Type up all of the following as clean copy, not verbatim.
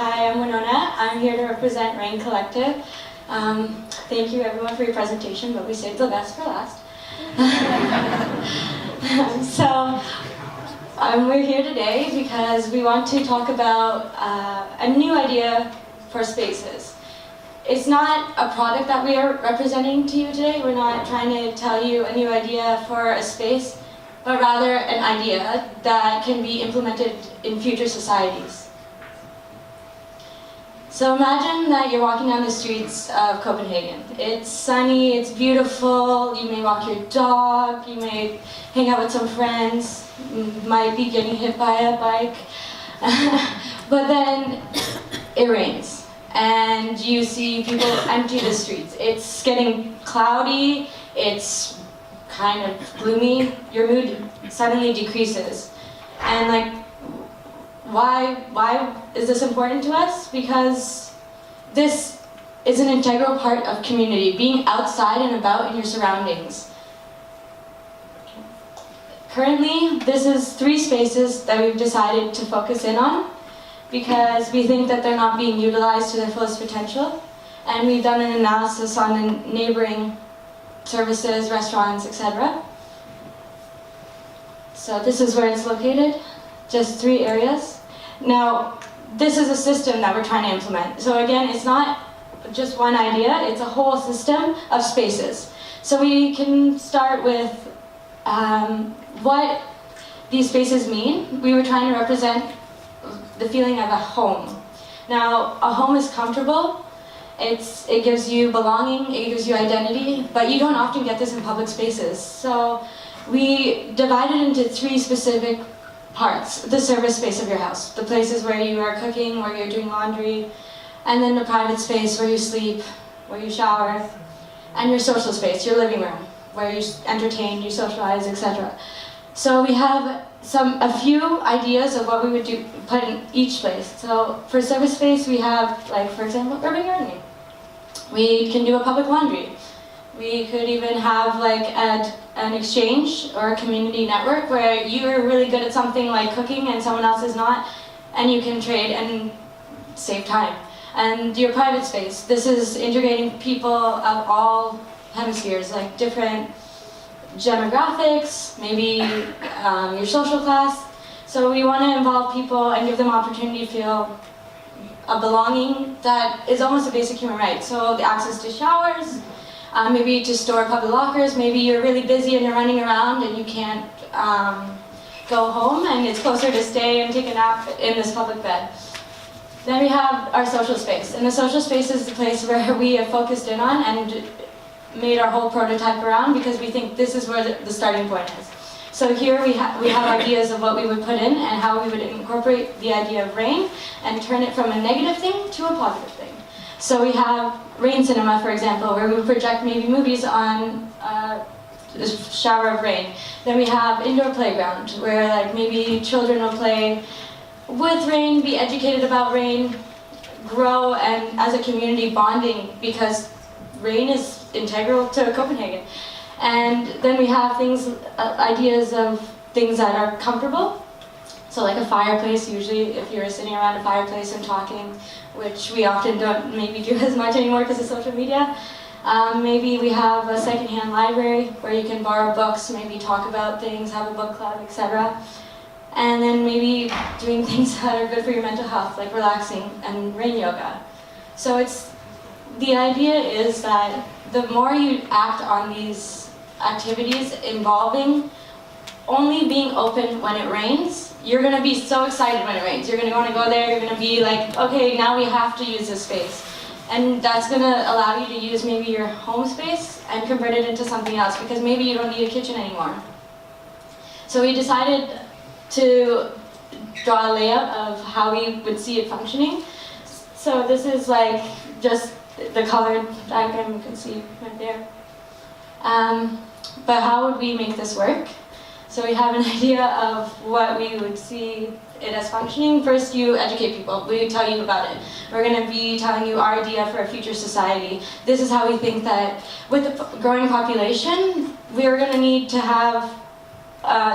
Hi, I'm Winona. I'm here to represent Rain Collective. Thank you everyone for your presentation, but we saved the best for last. We're here today because we want to talk about a new idea for spaces. It's not a product that we are representing to you today. We're not trying to tell you a new idea for a space, but rather an idea that can be implemented in future societies. So imagine that you're walking down the streets of Copenhagen. It's sunny, it's beautiful, you may walk your dog, you may hang out with some friends, you might be getting hit by a bike, but then it rains and you see people empty the streets. It's getting cloudy, it's kind of gloomy, your mood suddenly decreases. And why is this important to us? Because this is an integral part of community, being outside and about in your surroundings. Currently, this is 3 spaces that we've decided to focus in on because we think that they're not being utilized to their fullest potential. And we've done an analysis on the neighboring services, restaurants, etc. So this is where it's located, just 3 areas. Now, this is a system that we're trying to implement. So again, it's not just one idea, it's a whole system of spaces. So we can start with what these spaces mean. We were trying to represent the feeling of a home. Now, a home is comfortable, it gives you belonging, it gives you identity, but you don't often get this in public spaces. So we divided into 3 specific parts: the service space of your house, the places where you are cooking, where you're doing laundry, and then the private space where you sleep, where you shower, and your social space, your living room, where you entertain, you socialize, etc. So we have a few ideas of what we would put in each place. So for service space, we have, for example, urban gardening. We can do a public laundry. We could even have an exchange or a community network where you're really good at something like cooking and someone else is not, and you can trade and save time. And your private space, this is integrating people of all hemispheres, like different demographics, maybe your social class. So we want to involve people and give them opportunity to feel a belonging that is almost a basic human right. So the access to showers, maybe to store public lockers, maybe you're really busy and you're running around and you can't go home and it's closer to stay and take a nap in this public bed. Then we have our social space, and the social space is the place where we have focused in on and made our whole prototype around because we think this is where the starting point is. So here we have ideas of what we would put in and how we would incorporate the idea of rain and turn it from a negative thing to a positive thing. So we have rain cinema, for example, where we would project maybe movies on a shower of rain. Then we have indoor playground, where maybe children will play with rain, be educated about rain, grow, and as a community bonding, because rain is integral to Copenhagen. And then we have ideas of things that are comfortable. So like a fireplace, usually if you're sitting around a fireplace and talking, which we often don't maybe do as much anymore because of social media. Maybe we have a secondhand library where you can borrow books, maybe talk about things, have a book club, etc. And then maybe doing things that are good for your mental health, like relaxing and rain yoga. So the idea is that the more you act on these activities involving only being open when it rains, you're going to be so excited when it rains. You're going to want to go there, you're going to be like, okay, now we have to use this space. And that's going to allow you to use maybe your home space and convert it into something else, because maybe you don't need a kitchen anymore. So we decided to draw a layout of how we would see it functioning. So this is just the colored diagram you can see right there. But how would we make this work? So we have an idea of what we would see it as functioning. First, you educate people. We tell you about it. We're going to be telling you our idea for a future society. This is how we think that with the growing population, we're going to need to have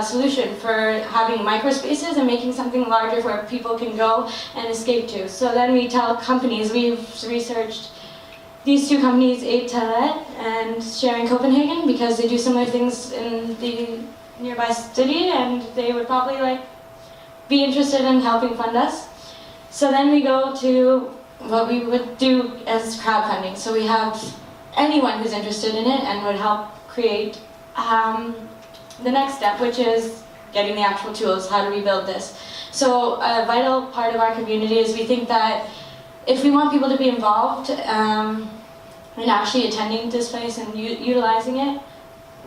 solution for having microspaces and making something larger where people can go and escape to. So then we tell companies, we've researched these two companies, keacharrette and Sharing Copenhagen, because they do similar things in the nearby city, and they would probably be interested in helping fund us. So then we go to what we would do as crowdfunding. So we have anyone who's interested in it and would help create the next step, which is getting the actual tools. How do we build this? So a vital part of our community is we think that if we want people to be involved in actually attending this place and utilizing it,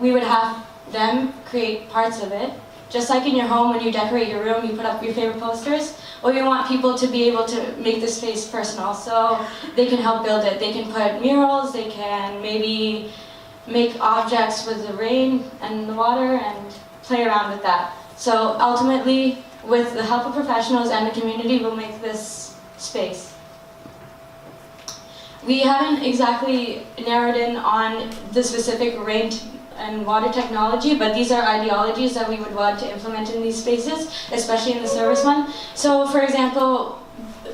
we would have them create parts of it. Just like in your home, when you decorate your room, you put up your favorite posters, or you want people to be able to make this space personal, so they can help build it. They can put murals, they can maybe make objects with the rain and the water and play around with that. So ultimately, with the help of professionals and the community, we'll make this space. We haven't exactly narrowed in on the specific rain and water technology, but these are ideologies that we would want to implement in these spaces, especially in the service one. So for example,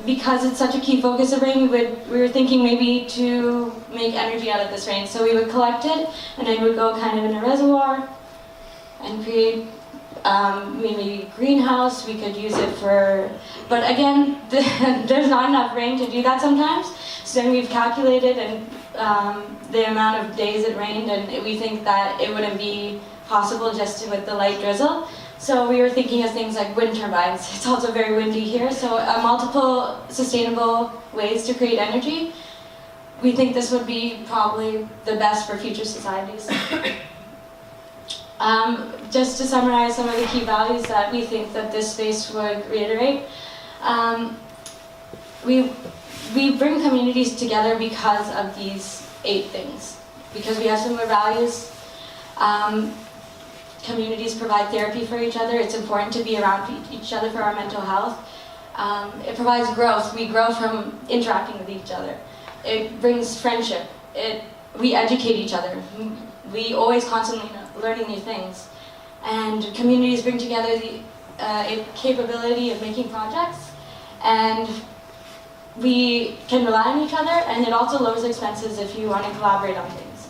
because it's such a key focus of rain, we were thinking maybe to make energy out of this rain. So we would collect it, and it would go kind of in a reservoir and create maybe a greenhouse. We could use it for, but again, there's not enough rain to do that sometimes. So then we've calculated and the amount of days it rained, and we think that it wouldn't be possible just with the light drizzle. So we were thinking of things like wind turbines. It's also very windy here, so multiple sustainable ways to create energy. We think this would be probably the best for future societies. Just to summarize some of the key values that we think that this space would reiterate. We bring communities together because of these 8 things. Because we have similar values. Communities provide therapy for each other. It's important to be around each other for our mental health. It provides growth. We grow from interacting with each other. It brings friendship. We educate each other. We always constantly learning new things. And communities bring together the capability of making projects. And we can rely on each other, and it also lowers expenses if you want to collaborate on things.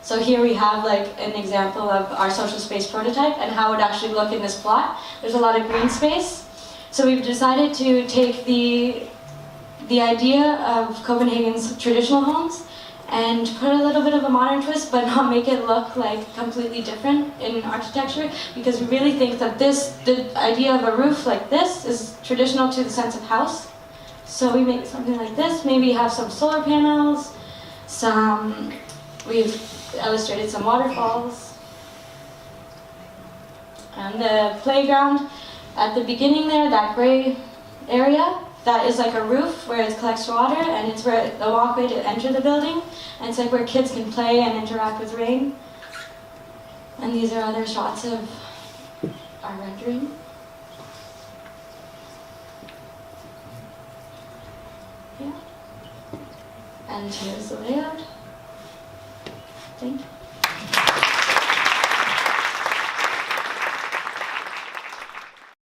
So here we have an example of our social space prototype and how it would actually look in this plot. There's a lot of green space. So we've decided to take the idea of Copenhagen's traditional homes and put a little bit of a modern twist, but not make it look completely different in architecture, because we really think that the idea of a roof like this is traditional to the sense of house. So we make something like this, maybe have some solar panels, we've illustrated some waterfalls. And the playground at the beginning there, that gray area, that is like a roof where it collects water, and it's where the walkway to enter the building, and it's where kids can play and interact with rain. And these are other shots of our rendering. Yeah. And here's the layout. Thank you.